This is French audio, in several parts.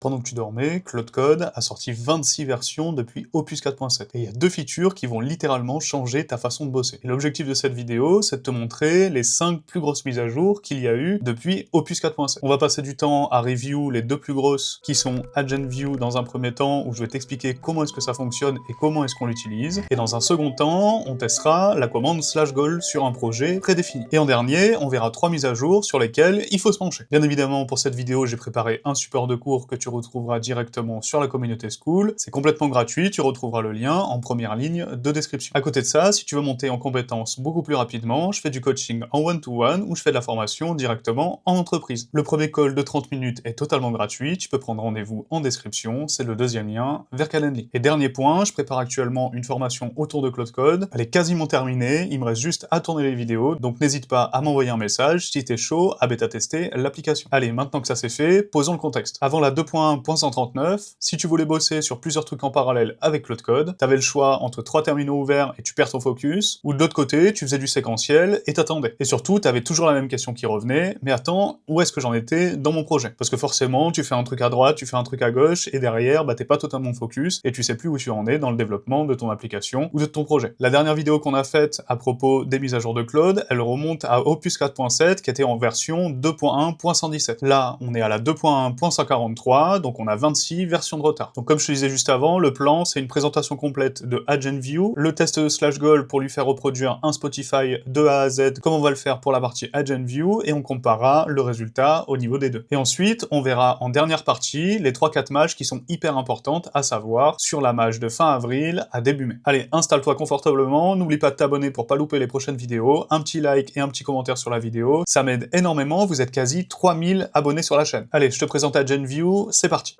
Pendant que tu dormais, Claude Code a sorti 26 versions depuis Opus 4.7. Et il y a deux features qui vont littéralement changer ta façon de bosser. Et l'objectif de cette vidéo, c'est de te montrer les 5 plus grosses mises à jour qu'il y a eu depuis Opus 4.7. On va passer du temps à review les deux plus grosses, qui sont AgentView dans un premier temps, où je vais t'expliquer comment est-ce que ça fonctionne et comment est-ce qu'on l'utilise. Et dans un second temps, on testera la commande /goal sur un projet prédéfini. Et en dernier, on verra 3 mises à jour sur lesquelles il faut se pencher. Bien évidemment, pour cette vidéo, j'ai préparé un support de cours que tu retrouveras directement sur la communauté Skool. C'est complètement gratuit, tu retrouveras le lien en première ligne de description. À côté de ça, si tu veux monter en compétences beaucoup plus rapidement, je fais du coaching en one-to-one ou je fais de la formation directement en entreprise. Le premier call de 30 minutes est totalement gratuit, tu peux prendre rendez-vous en description, c'est le deuxième lien vers Calendly. Et dernier point, je prépare actuellement une formation autour de Claude Code. Elle est quasiment terminée, il me reste juste à tourner les vidéos, donc n'hésite pas à m'envoyer un message si t'es chaud à bêta-tester l'application. Allez, maintenant que ça c'est fait, posons le contexte. Avant la 2.1.139, si tu voulais bosser sur plusieurs trucs en parallèle avec Claude Code, t'avais le choix entre 3 terminaux ouverts et tu perds ton focus, ou de l'autre côté, tu faisais du séquentiel et t'attendais. Et surtout, t'avais toujours la même question qui revenait, mais attends, où est-ce que j'en étais dans mon projet? Parce que forcément, tu fais un truc à droite, tu fais un truc à gauche, et derrière, bah t'es pas totalement focus, et tu sais plus où tu en es dans le développement de ton application ou de ton projet. La dernière vidéo qu'on a faite à propos des mises à jour de Claude, elle remonte à Opus 4.7, qui était en version 2.1.117. Là, on est à la 2.1.143, donc on a 26 versions de retard. Donc comme je te disais juste avant, le plan, c'est une présentation complète de AgentView, le test de /goal pour lui faire reproduire un Spotify de A à Z, comme on va le faire pour la partie AgentView, et on comparera le résultat au niveau des deux. Et ensuite, on verra en dernière partie les 3-4 mages qui sont hyper importantes, à savoir sur la mage de fin avril à début mai. Allez, installe-toi confortablement, n'oublie pas de t'abonner pour pas louper les prochaines vidéos, un petit like et un petit commentaire sur la vidéo, ça m'aide énormément, vous êtes quasi 3000 abonnés sur la chaîne. Allez, je te présente AgentView, c'est parti.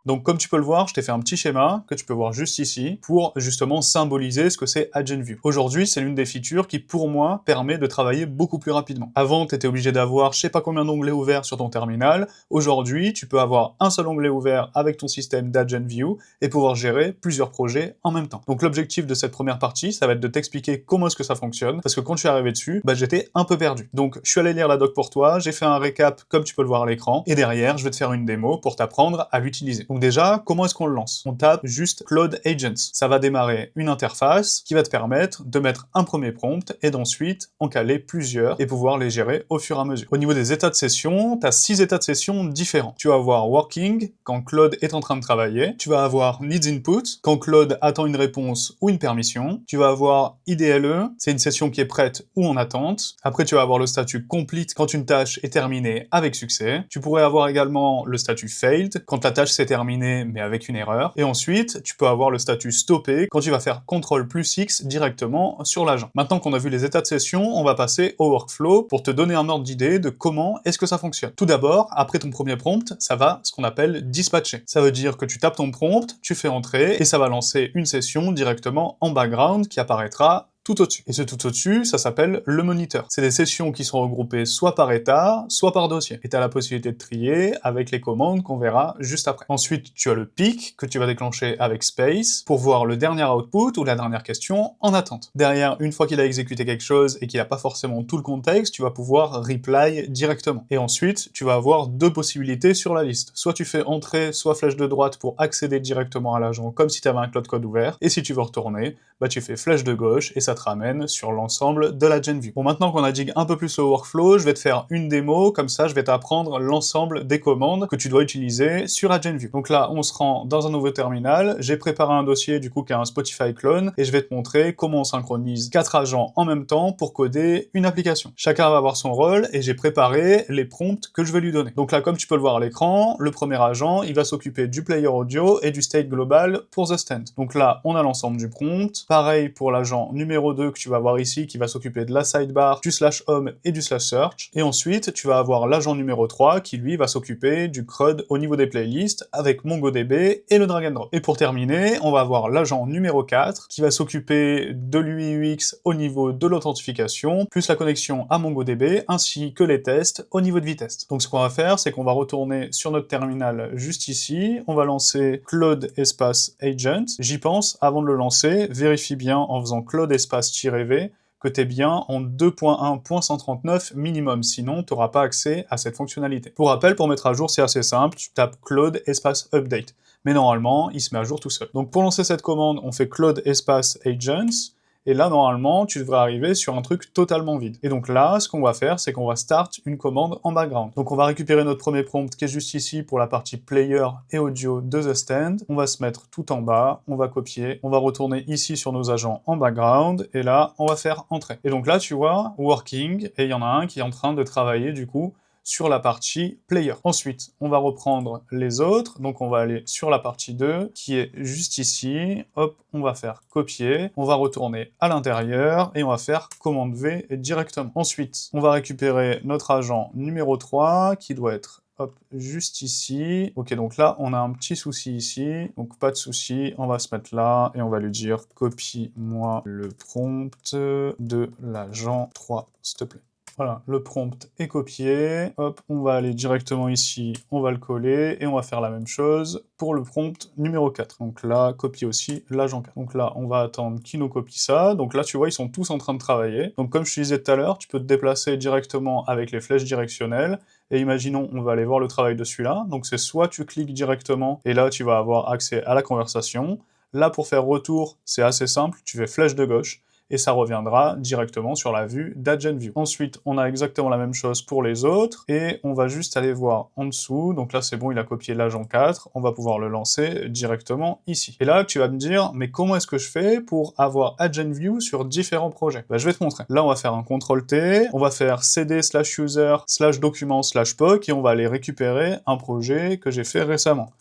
Donc comme tu peux le voir, je t'ai fait un petit schéma, que tu peux voir juste ici, pour justement symboliser ce que c'est AgentView. Aujourd'hui, c'est l'une des features qui, pour moi, permet de travailler beaucoup plus rapidement. Avant, tu étais obligé d'avoir je sais pas combien d'onglets ouverts sur ton terminal. Aujourd'hui, tu peux avoir un seul onglet ouvert avec ton système d'AgentView et pouvoir gérer plusieurs projets en même temps. Donc l'objectif de cette première partie, ça va être de t'expliquer comment est-ce que ça fonctionne, parce que quand je suis arrivé dessus, bah j'étais un peu perdu. Donc je suis allé lire la doc pour toi, j'ai fait un récap comme tu peux le voir à l'écran, et derrière, je vais te faire une démo pour t'apprendre à l'utiliser. Donc déjà, comment est-ce qu'on le lance? On tape juste Claude Agents. Ça va démarrer une interface qui va te permettre de mettre un premier prompt et d'ensuite en caler plusieurs et pouvoir les gérer au fur et à mesure. Au niveau des états de session, tu as 6 états de session différents. Tu vas avoir Working, quand Claude est en train de travailler. Tu vas avoir Needs Input, quand Claude attend une réponse ou une permission. Tu vas avoir IDLE, c'est une session qui est prête ou en attente. Après, tu vas avoir le statut Complete quand une tâche est terminée avec succès. Tu pourrais avoir également le statut Failed, quand la tâche s'est terminée mais avec une erreur. Et ensuite, tu peux avoir le statut stoppé quand tu vas faire CTRL+X directement sur l'agent. Maintenant qu'on a vu les états de session, on va passer au workflow pour te donner un ordre d'idée de comment est-ce que ça fonctionne. Tout d'abord, après ton premier prompt, ça va ce qu'on appelle dispatcher. Ça veut dire que tu tapes ton prompt, tu fais entrer et ça va lancer une session directement en background qui apparaîtra tout au-dessus. Et ce tout au-dessus, ça s'appelle le moniteur. C'est des sessions qui sont regroupées soit par état, soit par dossier. Et tu as la possibilité de trier avec les commandes qu'on verra juste après. Ensuite, tu as le pic que tu vas déclencher avec space pour voir le dernier output ou la dernière question en attente. Derrière, une fois qu'il a exécuté quelque chose et qu'il n'a pas forcément tout le contexte, tu vas pouvoir reply directement. Et ensuite, tu vas avoir deux possibilités sur la liste. Soit tu fais entrer, soit flèche de droite pour accéder directement à l'agent comme si tu avais un Claude Code ouvert. Et si tu veux retourner, bah tu fais flèche de gauche et ça te ramène sur l'ensemble de l'AgentView. Bon, maintenant qu'on a dig un peu plus le workflow, je vais te faire une démo, comme ça je vais t'apprendre l'ensemble des commandes que tu dois utiliser sur AgentView. Donc là, on se rend dans un nouveau terminal, j'ai préparé un dossier du coup qui a un Spotify clone, et je vais te montrer comment on synchronise 4 agents en même temps pour coder une application. Chacun va avoir son rôle, et j'ai préparé les prompts que je vais lui donner. Donc là, comme tu peux le voir à l'écran, le premier agent, il va s'occuper du player audio et du state global pour the stand. Donc là, on a l'ensemble du prompt. Pareil pour l'agent numéro numéro 2 que tu vas voir ici qui va s'occuper de la sidebar, du /home et du /search. Et ensuite, tu vas avoir l'agent numéro 3 qui lui va s'occuper du CRUD au niveau des playlists avec MongoDB et le drag and drop. Et pour terminer, on va avoir l'agent numéro 4 qui va s'occuper de l'UI UX au niveau de l'authentification, plus la connexion à MongoDB, ainsi que les tests au niveau de vitesse. Donc ce qu'on va faire, c'est qu'on va retourner sur notre terminal juste ici, on va lancer Claude espace agent. J'y pense, avant de le lancer, vérifie bien en faisant Claude espace-v que tu es bien en 2.1.139 minimum, sinon tu n'auras pas accès à cette fonctionnalité. Pour rappel, pour mettre à jour, c'est assez simple, tu tapes Claude espace update. Mais normalement, il se met à jour tout seul. Donc pour lancer cette commande, on fait Claude espace agents, et là, normalement, tu devrais arriver sur un truc totalement vide. Et donc là, ce qu'on va faire, c'est qu'on va start une commande en background. Donc on va récupérer notre premier prompt qui est juste ici pour la partie player et audio de The Stand. On va se mettre tout en bas, on va copier, on va retourner ici sur nos agents en background, et là, on va faire entrer. Et donc là, tu vois, working, et il y en a un qui est en train de travailler, du coup, sur la partie player. Ensuite, on va reprendre les autres, donc on va aller sur la partie 2, qui est juste ici, hop, on va faire copier, on va retourner à l'intérieur, et on va faire commande V directement. Ensuite, on va récupérer notre agent numéro 3, qui doit être hop, juste ici. Ok, donc là, on a un petit souci ici, donc pas de souci, on va se mettre là, et on va lui dire « Copie-moi le prompt de l'agent 3, s'il te plaît ». Voilà, le prompt est copié, hop, on va aller directement ici, on va le coller, et on va faire la même chose pour le prompt numéro 4. Donc là, copier aussi l'agent 4. Donc là, on va attendre qu'il nous copie ça, donc là, tu vois, ils sont tous en train de travailler. Donc comme je te disais tout à l'heure, tu peux te déplacer directement avec les flèches directionnelles, et imaginons, on va aller voir le travail de celui-là, donc c'est soit tu cliques directement, et là, tu vas avoir accès à la conversation. Là, pour faire retour, c'est assez simple, tu fais flèche de gauche, et ça reviendra directement sur la vue d'AgentView. Ensuite, on a exactement la même chose pour les autres, et on va juste aller voir en dessous, donc là c'est bon, il a copié l'agent 4, on va pouvoir le lancer directement ici. Et là, tu vas me dire, mais comment est-ce que je fais pour avoir AgentView sur différents projets? Bah, je vais te montrer. Là, on va faire un CTRL-T, on va faire cd/user/document/poc, et on va aller récupérer un projet que j'ai fait récemment.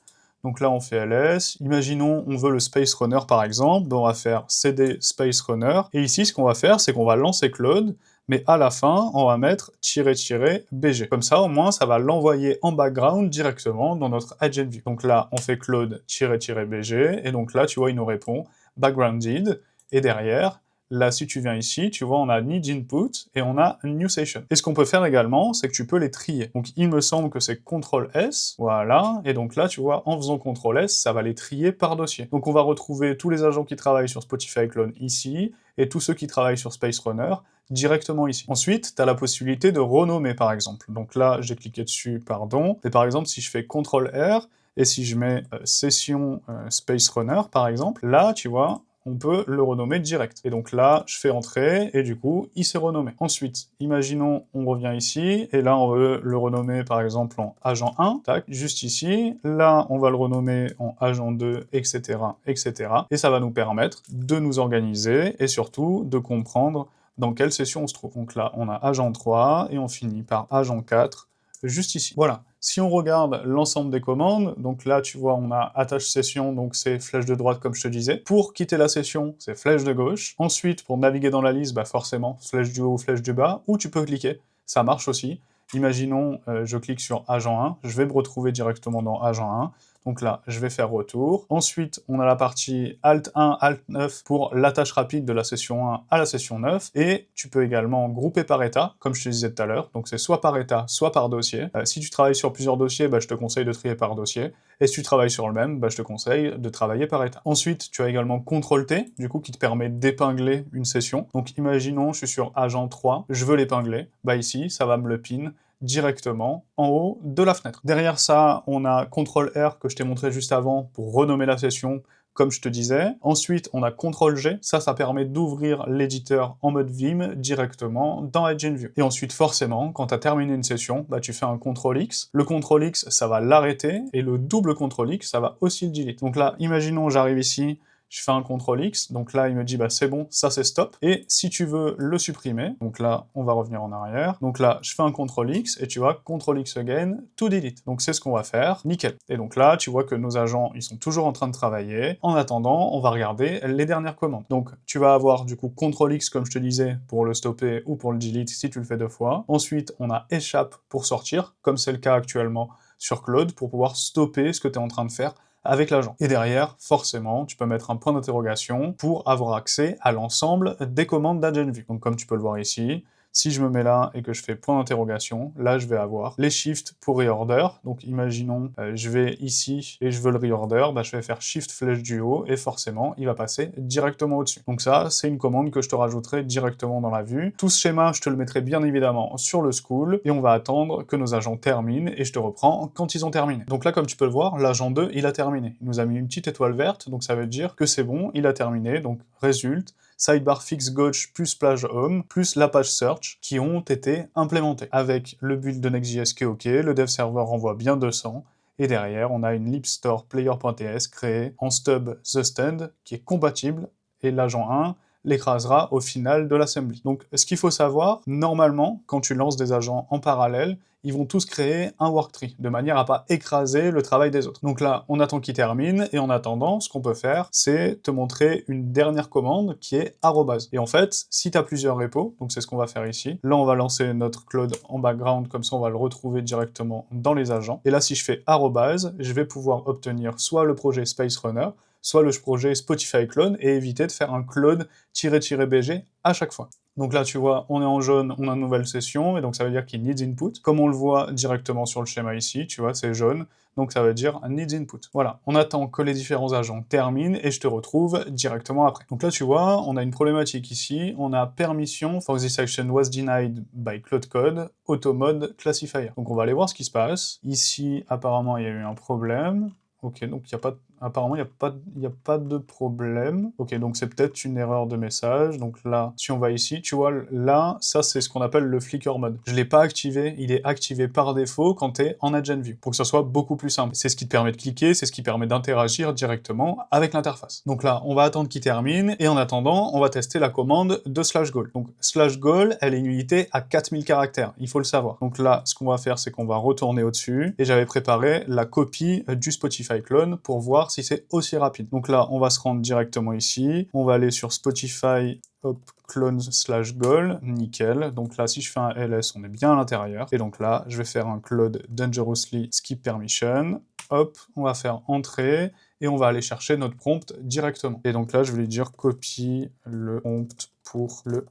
Donc là, on fait ls. Imaginons, on veut le Space Runner par exemple, donc on va faire cd Space Runner. Et ici, ce qu'on va faire, c'est qu'on va lancer Claude, mais à la fin, on va mettre --bg. Comme ça, au moins, ça va l'envoyer en background directement dans notre AgentView. Donc là, on fait Claude --bg, et donc là, tu vois, il nous répond backgrounded, et derrière, là, si tu viens ici, tu vois, on a need input et on a new session. Et ce qu'on peut faire également, c'est que tu peux les trier. Donc, il me semble que c'est CTRL-S, voilà, et donc là, tu vois, en faisant CTRL-S, ça va les trier par dossier. Donc, on va retrouver tous les agents qui travaillent sur Spotify Clone ici, et tous ceux qui travaillent sur Space Runner directement ici. Ensuite, tu as la possibilité de renommer, par exemple. Donc là, j'ai cliqué dessus, pardon, et par exemple, si je fais CTRL-R, et si je mets session Space Runner, par exemple, là, tu vois, on peut le renommer direct. Et donc là, je fais entrer, et du coup, il s'est renommé. Ensuite, imaginons, on revient ici, et là, on veut le renommer, par exemple, en agent 1, tac, juste ici. Là, on va le renommer en agent 2, etc., etc. Et ça va nous permettre de nous organiser, et surtout, de comprendre dans quelle session on se trouve. Donc là, on a agent 3, et on finit par agent 4, juste ici. Voilà. Si on regarde l'ensemble des commandes, donc là, tu vois, on a attache session, donc c'est flèche de droite, comme je te disais. Pour quitter la session, c'est flèche de gauche. Ensuite, pour naviguer dans la liste, bah forcément, flèche du haut ou flèche du bas, ou tu peux cliquer, ça marche aussi. Imaginons, je clique sur agent 1, je vais me retrouver directement dans agent 1. Donc là, je vais faire retour. Ensuite, on a la partie Alt 1, Alt 9 pour l'attache rapide de la session 1 à la session 9. Et tu peux également grouper par état, comme je te disais tout à l'heure. Donc c'est soit par état, soit par dossier. Si tu travailles sur plusieurs dossiers, bah, je te conseille de trier par dossier. Et si tu travailles sur le même, bah, je te conseille de travailler par état. Ensuite, tu as également CTRL-T, du coup, qui te permet d'épingler une session. Donc imaginons, je suis sur agent 3, je veux l'épingler. Bah ici, ça va me le pin directement en haut de la fenêtre. Derrière ça, on a CTRL-R que je t'ai montré juste avant pour renommer la session, comme je te disais. Ensuite, on a CTRL-G, ça permet d'ouvrir l'éditeur en mode Vim directement dans AgentView. Et ensuite, forcément, quand tu as terminé une session, bah, tu fais un CTRL-X. Le CTRL-X, ça va l'arrêter, et le double CTRL-X, ça va aussi le delete. Donc là, imaginons, j'arrive ici, je fais un CTRL-X, donc là il me dit bah c'est bon, ça c'est stop, et si tu veux le supprimer, donc là on va revenir en arrière, donc là je fais un CTRL-X, et tu vois, CTRL-X again, to delete. Donc c'est ce qu'on va faire, nickel. Et donc là, tu vois que nos agents, ils sont toujours en train de travailler. En attendant, on va regarder les dernières commandes. Donc tu vas avoir du coup CTRL-X comme je te disais pour le stopper ou pour le delete si tu le fais 2 fois. Ensuite, on a échappe pour sortir, comme c'est le cas actuellement sur Claude, pour pouvoir stopper ce que tu es en train de faire avec l'agent. Et derrière, forcément, tu peux mettre un point d'interrogation pour avoir accès à l'ensemble des commandes d'AgentView. Donc comme tu peux le voir ici, si je me mets là et que je fais point d'interrogation, là je vais avoir les shifts pour reorder. Donc imaginons, je vais ici et je veux le reorder, bah, je vais faire shift flèche du haut et forcément il va passer directement au-dessus. Donc ça, c'est une commande que je te rajouterai directement dans la vue. Tout ce schéma, je te le mettrai bien évidemment sur le school et on va attendre que nos agents terminent et je te reprends quand ils ont terminé. Donc là, comme tu peux le voir, l'agent 2, il a terminé. Il nous a mis une petite étoile verte, donc ça veut dire que c'est bon, il a terminé. Donc résulte, sidebar fix gauche plus splash home, plus la page search qui ont été implémentés. Avec le build de Next.js qui est OK, le dev server renvoie bien 200, et derrière, on a une libstore player.ts créée en stub the stand qui est compatible, et l'agent 1 l'écrasera au final de l'assembly. Donc ce qu'il faut savoir, normalement, quand tu lances des agents en parallèle, ils vont tous créer un worktree, de manière à pas écraser le travail des autres. Donc là, on attend qu'ils terminent, et en attendant, ce qu'on peut faire, c'est te montrer une dernière commande qui est arrobase. Et en fait, si tu as plusieurs repos, donc c'est ce qu'on va faire ici, là on va lancer notre Claude en background, comme ça on va le retrouver directement dans les agents. Et là, si je fais arrobase, je vais pouvoir obtenir soit le projet Space Runner, soit le projet Spotify Clone, et éviter de faire un clone-bg à chaque fois. Donc là, tu vois, on est en jaune, on a une nouvelle session, et donc ça veut dire qu'il needs input. Comme on le voit directement sur le schéma ici, tu vois, c'est jaune, donc ça veut dire needs input. Voilà, on attend que les différents agents terminent, et je te retrouve directement après. Donc là, tu vois, on a une problématique ici, on a permission for this action was denied by Cloud Code, auto mode classifier. Donc on va aller voir ce qui se passe. Ici, apparemment, il y a eu un problème. Ok, donc il n'y a pas... Apparemment, il n'y a pas de problème. Ok, donc c'est peut-être une erreur de message. Donc là, si on va ici, tu vois, là, ça c'est ce qu'on appelle le Flickr mode. Je ne l'ai pas activé, il est activé par défaut quand tu es en AgentView, pour que ce soit beaucoup plus simple. C'est ce qui te permet de cliquer, c'est ce qui permet d'interagir directement avec l'interface. Donc là, on va attendre qu'il termine, et en attendant, on va tester la commande de /goal. Donc /goal, elle est une unité à 4000 caractères, il faut le savoir. Donc là, ce qu'on va faire, c'est qu'on va retourner au-dessus, et j'avais préparé la copie du Spotify clone pour voir si c'est aussi rapide. Donc là, on va se rendre directement ici, on va aller sur Spotify, hop, clone /goal, nickel. Donc là, si je fais un ls, on est bien à l'intérieur. Et donc là, je vais faire un Claude dangerously skip permission. Hop, on va faire entrée, et on va aller chercher notre prompt directement. Et donc là, je vais lui dire copie le prompt pour le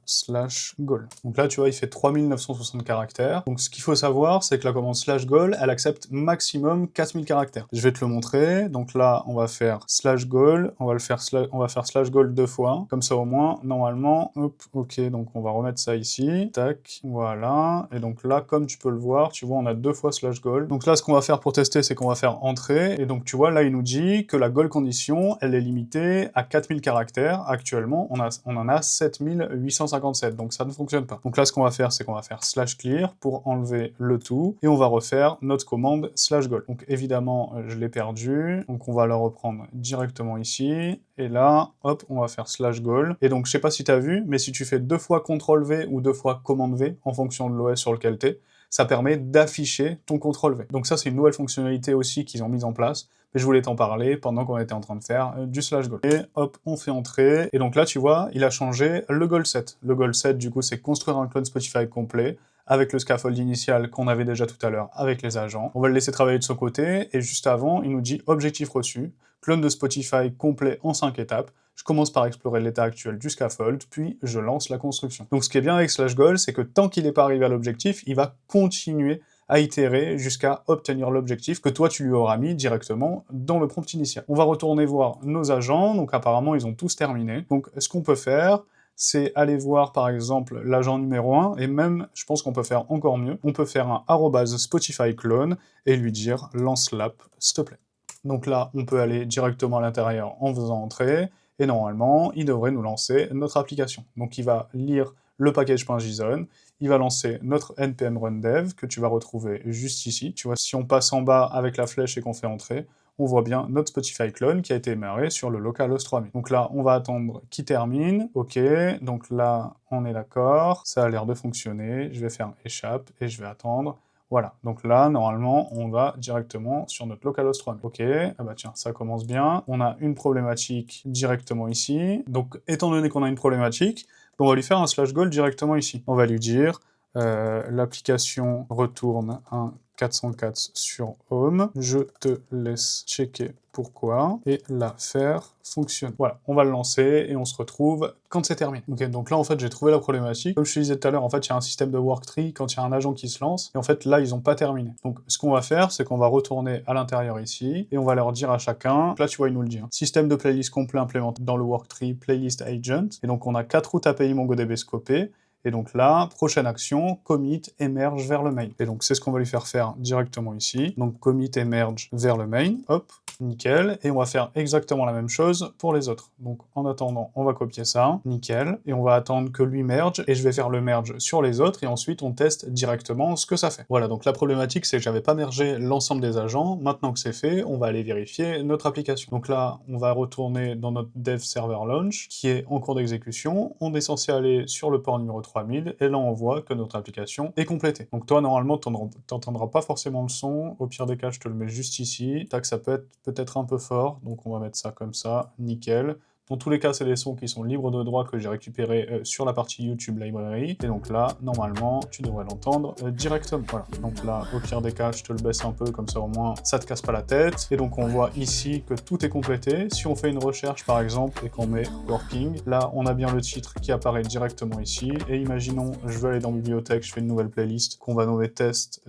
/goal. Donc là, tu vois, il fait 3960 caractères. Donc ce qu'il faut savoir, c'est que la commande /goal, elle accepte maximum 4000 caractères. Je vais te le montrer. Donc là, on va faire /goal, on va faire /goal 2 fois. Comme ça, au moins, normalement, hop, ok, donc on va remettre ça ici. Tac, voilà. Et donc là, comme tu peux le voir, tu vois, on a 2 fois /goal. Donc là, ce qu'on va faire pour tester, c'est qu'on va faire entrée. Et donc, tu vois, là, il nous dit que la goal condition, elle est limitée à 4000 caractères. Actuellement, on en a 7857, donc ça ne fonctionne pas. Donc là, ce qu'on va faire, c'est qu'on va faire /clear pour enlever le tout, et on va refaire notre commande /goal. Donc évidemment, je l'ai perdu, donc on va la reprendre directement ici, et là, hop, on va faire /goal. Et donc, je sais pas si tu as vu, mais si tu fais 2 fois CTRL-V ou 2 fois commande-V, en fonction de l'OS sur lequel tu es, ça permet d'afficher ton CTRL-V. Donc ça, c'est une nouvelle fonctionnalité aussi qu'ils ont mise en place, mais je voulais t'en parler pendant qu'on était en train de faire du /goal. Et hop, on fait entrer, et donc là, tu vois, il a changé le goal set. Le goal set, du coup, c'est construire un clone Spotify complet, avec le scaffold initial qu'on avait déjà tout à l'heure avec les agents. On va le laisser travailler de son côté, et juste avant, il nous dit objectif reçu, clone de Spotify complet en 5 étapes. Je commence par explorer l'état actuel du scaffold, puis je lance la construction. Donc ce qui est bien avec /goal, c'est que tant qu'il n'est pas arrivé à l'objectif, il va continuer à itérer jusqu'à obtenir l'objectif que toi tu lui auras mis directement dans le prompt initial. On va retourner voir nos agents, donc apparemment ils ont tous terminé. Donc ce qu'on peut faire, c'est aller voir par exemple l'agent numéro 1, et même, je pense qu'on peut faire encore mieux, on peut faire un @Spotify clone et lui dire lance l'app, s'il te plaît. Donc là, on peut aller directement à l'intérieur en faisant entrer, et normalement, il devrait nous lancer notre application. Donc il va lire le package.json, il va lancer notre npm run dev, que tu vas retrouver juste ici. Tu vois, si on passe en bas avec la flèche et qu'on fait entrer, on voit bien notre Spotify clone qui a été démarré sur le localhost 3000. Donc là, on va attendre qu'il termine. Ok, donc là, on est d'accord. Ça a l'air de fonctionner. Je vais faire échappe et je vais attendre. Voilà, donc là, normalement, on va directement sur notre localhost 3000. Ok, ah bah tiens, ça commence bien. On a une problématique directement ici. Donc, étant donné qu'on a une problématique, on va lui faire un /goal directement ici. On va lui dire, l'application retourne un 404 sur Home. Je te laisse checker pourquoi et la faire fonctionne. Voilà, on va le lancer et on se retrouve quand c'est terminé. Ok, donc là en fait j'ai trouvé la problématique. Comme je te disais tout à l'heure, en fait il y a un système de worktree quand il y a un agent qui se lance et en fait là ils n'ont pas terminé. Donc ce qu'on va faire, c'est qu'on va retourner à l'intérieur ici et on va leur dire à chacun, là tu vois il nous le dit, hein, système de playlist complet implémenté dans le worktree playlist agent et donc on a 4 routes API MongoDB scopées. Et donc là, prochaine action, commit émerge vers le main. Et donc c'est ce qu'on va lui faire directement ici. Donc commit émerge vers le main, hop, nickel. Et on va faire exactement la même chose pour les autres. Donc en attendant, on va copier ça, nickel. Et on va attendre que lui merge, et je vais faire le merge sur les autres, et ensuite on teste directement ce que ça fait. Voilà, donc la problématique c'est que j'avais pas mergé l'ensemble des agents. Maintenant que c'est fait, on va aller vérifier notre application. Donc là, on va retourner dans notre dev server launch, qui est en cours d'exécution. On est censé aller sur le port numéro 3000, et là on voit que notre application est complétée. Donc toi normalement t'entendras pas forcément le son, au pire des cas je te le mets juste ici, tac, ça peut être peut-être un peu fort, donc on va mettre ça comme ça, nickel. Dans tous les cas, c'est des sons qui sont libres de droit que j'ai récupérés sur la partie YouTube Library. Et donc là, normalement, tu devrais l'entendre directement. Voilà. Donc là, au pire des cas, je te le baisse un peu, comme ça au moins, ça te casse pas la tête. Et donc on voit ici que tout est complété. Si on fait une recherche, par exemple, et qu'on met Working, là, on a bien le titre qui apparaît directement ici. Et imaginons, je veux aller dans Bibliothèque, je fais une nouvelle playlist qu'on va nommer Test,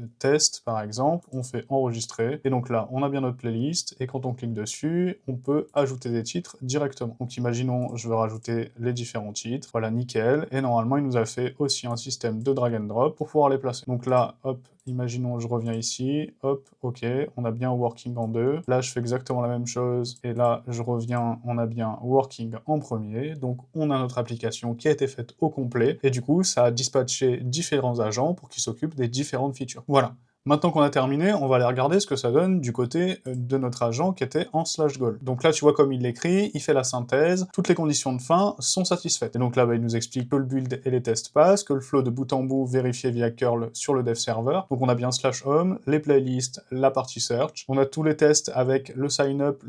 par exemple. On fait Enregistrer. Et donc là, on a bien notre playlist. Et quand on clique dessus, on peut ajouter des titres directement. Donc imaginons, je veux rajouter les différents titres, voilà, nickel, et normalement il nous a fait aussi un système de drag and drop pour pouvoir les placer. Donc là, hop, imaginons, je reviens ici, hop, ok, on a bien working en 2, là je fais exactement la même chose, et là je reviens, on a bien working en premier, donc on a notre application qui a été faite au complet, et du coup ça a dispatché différents agents pour qu'ils s'occupent des différentes features. Voilà. Maintenant qu'on a terminé, on va aller regarder ce que ça donne du côté de notre agent qui était en /goal. Donc là, tu vois comme il l'écrit, il fait la synthèse, toutes les conditions de fin sont satisfaites. Et donc là, il nous explique que le build et les tests passent, que le flow de bout en bout vérifié via curl sur le dev server. Donc on a bien /home, les playlists, la partie search. On a tous les tests avec le sign-up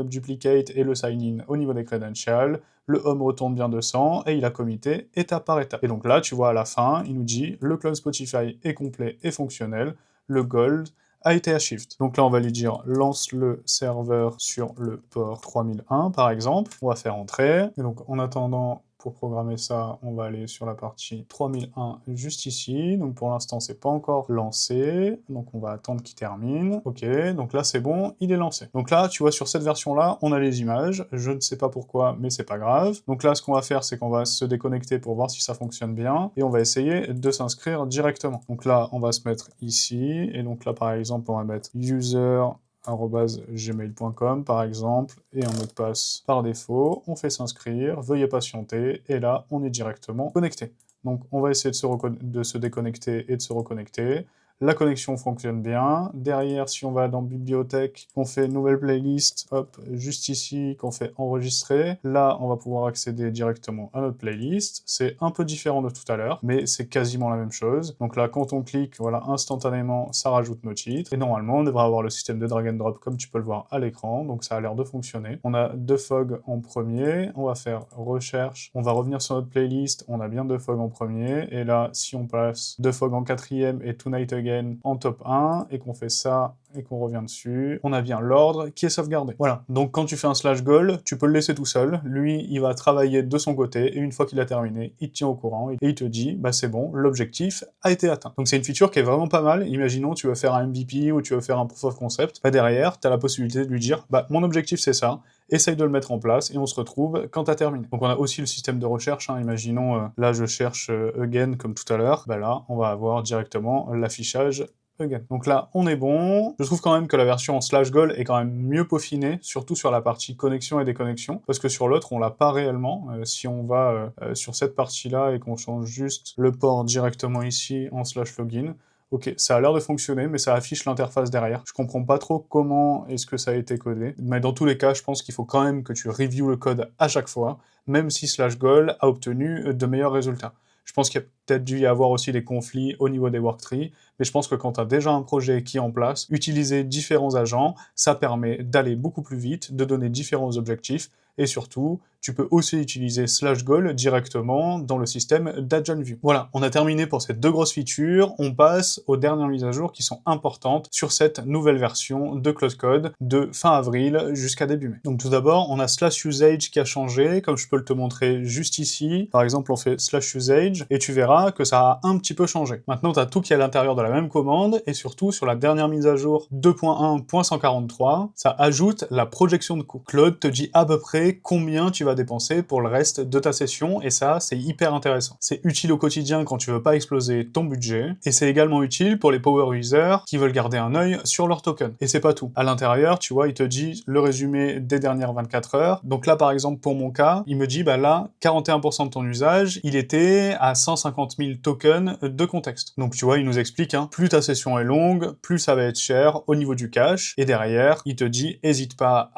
duplicate et le sign-in au niveau des credentials. Le home retourne bien 200, et il a commité étape par étape. Et donc là, tu vois, à la fin, il nous dit « Le clone Spotify est complet et fonctionnel. Le gold a été achieved. » Donc là, on va lui dire « Lance le serveur sur le port 3001, par exemple. » On va faire entrer. Et donc, en attendant, pour programmer ça, on va aller sur la partie 3001 juste ici. Donc pour l'instant, c'est pas encore lancé. Donc on va attendre qu'il termine. Ok, donc là c'est bon, il est lancé. Donc là, tu vois, sur cette version-là, on a les images. Je ne sais pas pourquoi, mais c'est pas grave. Donc là, ce qu'on va faire, c'est qu'on va se déconnecter pour voir si ça fonctionne bien. Et on va essayer de s'inscrire directement. Donc là, on va se mettre ici. Et donc là, par exemple, on va mettre user @gmail.com par exemple, et un mot de passe par défaut, on fait s'inscrire, veuillez patienter, et là, on est directement connecté. Donc on va essayer de se déconnecter et de se reconnecter. La connexion fonctionne bien. Derrière, si on va dans Bibliothèque, qu'on fait nouvelle playlist, hop, juste ici, qu'on fait enregistrer, là, on va pouvoir accéder directement à notre playlist. C'est un peu différent de tout à l'heure, mais c'est quasiment la même chose. Donc là, quand on clique, voilà, instantanément, ça rajoute nos titres. Et normalement, on devrait avoir le système de drag and drop comme tu peux le voir à l'écran, donc ça a l'air de fonctionner. On a Defog en premier, on va faire recherche, on va revenir sur notre playlist, on a bien Defog en premier, et là, si on passe Defog en quatrième et Tonight Again en top 1, et qu'on fait ça, et qu'on revient dessus, on a bien l'ordre qui est sauvegardé. Voilà, donc quand tu fais un /goal, tu peux le laisser tout seul, lui, il va travailler de son côté, et une fois qu'il a terminé, il te tient au courant, et il te dit, bah c'est bon, l'objectif a été atteint. Donc c'est une feature qui est vraiment pas mal. Imaginons, tu veux faire un MVP, ou tu veux faire un proof of concept, bah derrière, tu as la possibilité de lui dire, bah mon objectif c'est ça, essaye de le mettre en place, et on se retrouve quand t'as terminé. Donc on a aussi le système de recherche, hein. Imaginons, là je cherche again, comme tout à l'heure, bah là, on va avoir directement l'affichage again. Donc là, on est bon. Je trouve quand même que la version en /goal est quand même mieux peaufinée, surtout sur la partie connexion et déconnexion, parce que sur l'autre, on l'a pas réellement. Si on va sur cette partie-là et qu'on change juste le port directement ici en /login, Ok, ça a l'air de fonctionner, mais ça affiche l'interface derrière. Je comprends pas trop comment est-ce que ça a été codé. Mais dans tous les cas, je pense qu'il faut quand même que tu reviews le code à chaque fois, même si /goal a obtenu de meilleurs résultats. Je pense qu'il y a peut-être dû y avoir aussi des conflits au niveau des worktrees, mais je pense que quand tu as déjà un projet qui est en place, utiliser différents agents, ça permet d'aller beaucoup plus vite, de donner différents objectifs, et surtout, tu peux aussi utiliser /goal directement dans le système d'AgentView. Voilà, on a terminé pour ces deux grosses features, on passe aux dernières mises à jour qui sont importantes sur cette nouvelle version de Cloud Code de fin avril jusqu'à début mai. Donc tout d'abord, on a /usage qui a changé, comme je peux te montrer juste ici. Par exemple, on fait /usage, et tu verras que ça a un petit peu changé. Maintenant, tu as tout qui est à l'intérieur de la même commande, et surtout, sur la dernière mise à jour 2.1.143, ça ajoute la projection de coût. Claude te dit à peu près combien tu vas dépenser pour le reste de ta session, et ça, c'est hyper intéressant. C'est utile au quotidien quand tu veux pas exploser ton budget, et c'est également utile pour les power users qui veulent garder un œil sur leur token. Et c'est pas tout. À l'intérieur, tu vois, il te dit le résumé des dernières 24 heures. Donc là, par exemple, pour mon cas, il me dit, bah là, 41% de ton usage, il était à 150 000 tokens de contexte. Donc tu vois, il nous explique, hein, plus ta session est longue, plus ça va être cher au niveau du cache, et derrière, il te dit, hésite pas,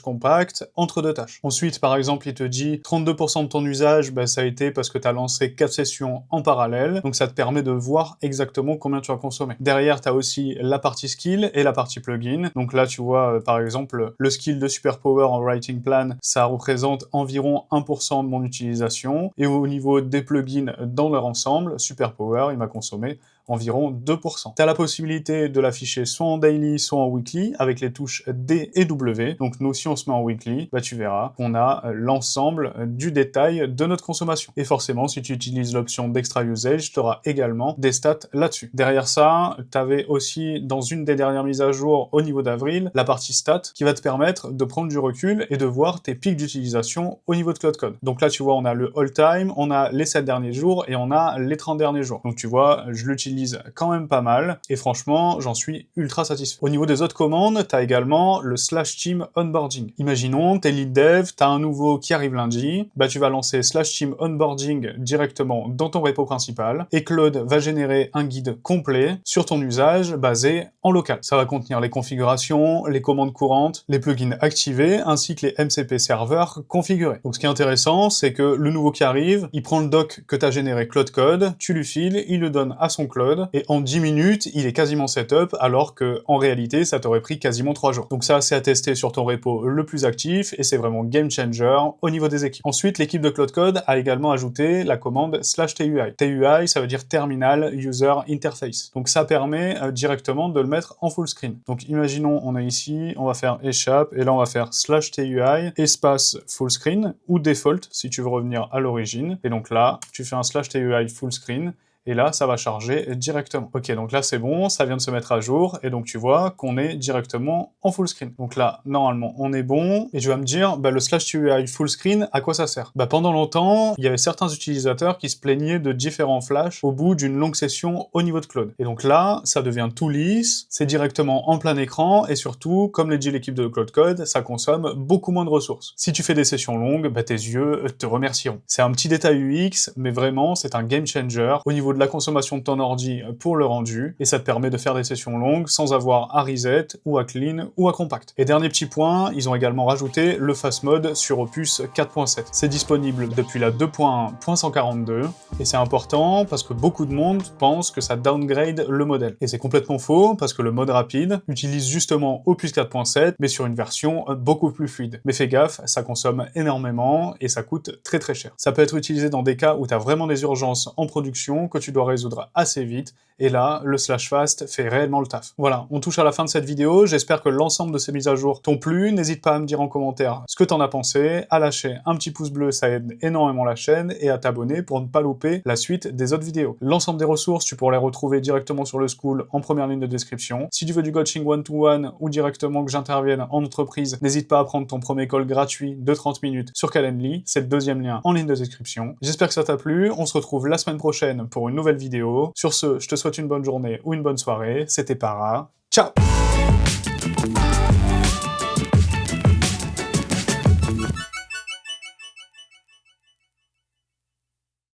/compact, entre deux tâches. Ensuite, par exemple, il te dit 32% de ton usage, bah, ça a été parce que tu as lancé 4 sessions en parallèle, donc ça te permet de voir exactement combien tu as consommé. Derrière, tu as aussi la partie skill et la partie plugin. Donc là, tu vois, par exemple, le skill de Superpower en Writing Plan, ça représente environ 1% de mon utilisation, et au niveau des plugins dans leur ensemble, Superpower, il m'a consommé environ 2%. Tu as la possibilité de l'afficher soit en daily, soit en weekly, avec les touches D et W. Donc nous, si on se met en weekly, bah, tu verras qu'on a l'ensemble du détail de notre consommation. Et forcément, si tu utilises l'option d'extra usage, tu auras également des stats là-dessus. Derrière ça, tu avais aussi, dans une des dernières mises à jour au niveau d'avril, la partie stats qui va te permettre de prendre du recul et de voir tes pics d'utilisation au niveau de Cloud Code. Donc là, tu vois, on a le all time, on a les 7 derniers jours et on a les 30 derniers jours. Donc tu vois, je l'utilise quand même pas mal, et franchement, j'en suis ultra satisfait. Au niveau des autres commandes, t'as également le /team onboarding. Imaginons, t'es lead dev, t'as un nouveau qui arrive lundi, bah tu vas lancer /team onboarding directement dans ton repo principal, et Claude va générer un guide complet sur ton usage basé en local. Ça va contenir les configurations, les commandes courantes, les plugins activés, ainsi que les MCP serveurs configurés. Donc ce qui est intéressant, c'est que le nouveau qui arrive, il prend le doc que t'as généré Cloud Code, tu lui files, il le donne à son Claude, et en 10 minutes, il est quasiment setup, alors que en réalité, ça t'aurait pris quasiment 3 jours. Donc ça, c'est à tester sur ton repo le plus actif, et c'est vraiment game changer au niveau des équipes. Ensuite, l'équipe de Cloud Code a également ajouté la commande /TUI. TUI, ça veut dire Terminal User Interface. Donc ça permet directement de le mettre en full screen. Donc imaginons, on est ici, on va faire échappe, et là on va faire /TUI, espace full screen, ou default, si tu veux revenir à l'origine. Et donc là, tu fais un /TUI full screen, et là, ça va charger directement. Ok, donc là, c'est bon, ça vient de se mettre à jour, et donc tu vois qu'on est directement en full screen. Donc là, normalement, on est bon, et tu vas me dire, bah, le /TUI full screen, à quoi ça sert? Bah, pendant longtemps, il y avait certains utilisateurs qui se plaignaient de différents flashs au bout d'une longue session au niveau de Claude. Et donc là, ça devient tout lisse, c'est directement en plein écran, et surtout, comme l'a dit l'équipe de Cloud Code, ça consomme beaucoup moins de ressources. Si tu fais des sessions longues, bah, tes yeux te remercieront. C'est un petit détail UX, mais vraiment, c'est un game changer au niveau de la consommation de ton ordi pour le rendu, et ça te permet de faire des sessions longues sans avoir à reset, ou à clean, ou à compact. Et dernier petit point, ils ont également rajouté le fast mode sur Opus 4.7. C'est disponible depuis la 2.1.142, et c'est important parce que beaucoup de monde pense que ça downgrade le modèle. Et c'est complètement faux, parce que le mode rapide utilise justement Opus 4.7, mais sur une version beaucoup plus fluide. Mais fais gaffe, ça consomme énormément, et ça coûte très très cher. Ça peut être utilisé dans des cas où tu as vraiment des urgences en production, que tu dois résoudre assez vite, et là, le /fast fait réellement le taf. Voilà, on touche à la fin de cette vidéo, j'espère que l'ensemble de ces mises à jour t'ont plu, n'hésite pas à me dire en commentaire ce que t'en as pensé, à lâcher un petit pouce bleu, ça aide énormément la chaîne, et à t'abonner pour ne pas louper la suite des autres vidéos. L'ensemble des ressources, tu pourras les retrouver directement sur le School en première ligne de description. Si tu veux du coaching one-to-one, ou directement que j'intervienne en entreprise, n'hésite pas à prendre ton premier call gratuit de 30 minutes sur Calendly, c'est le deuxième lien en ligne de description. J'espère que ça t'a plu, on se retrouve la semaine prochaine pour une nouvelle vidéo. Sur ce, je te souhaite une bonne journée ou une bonne soirée, c'était Para, ciao!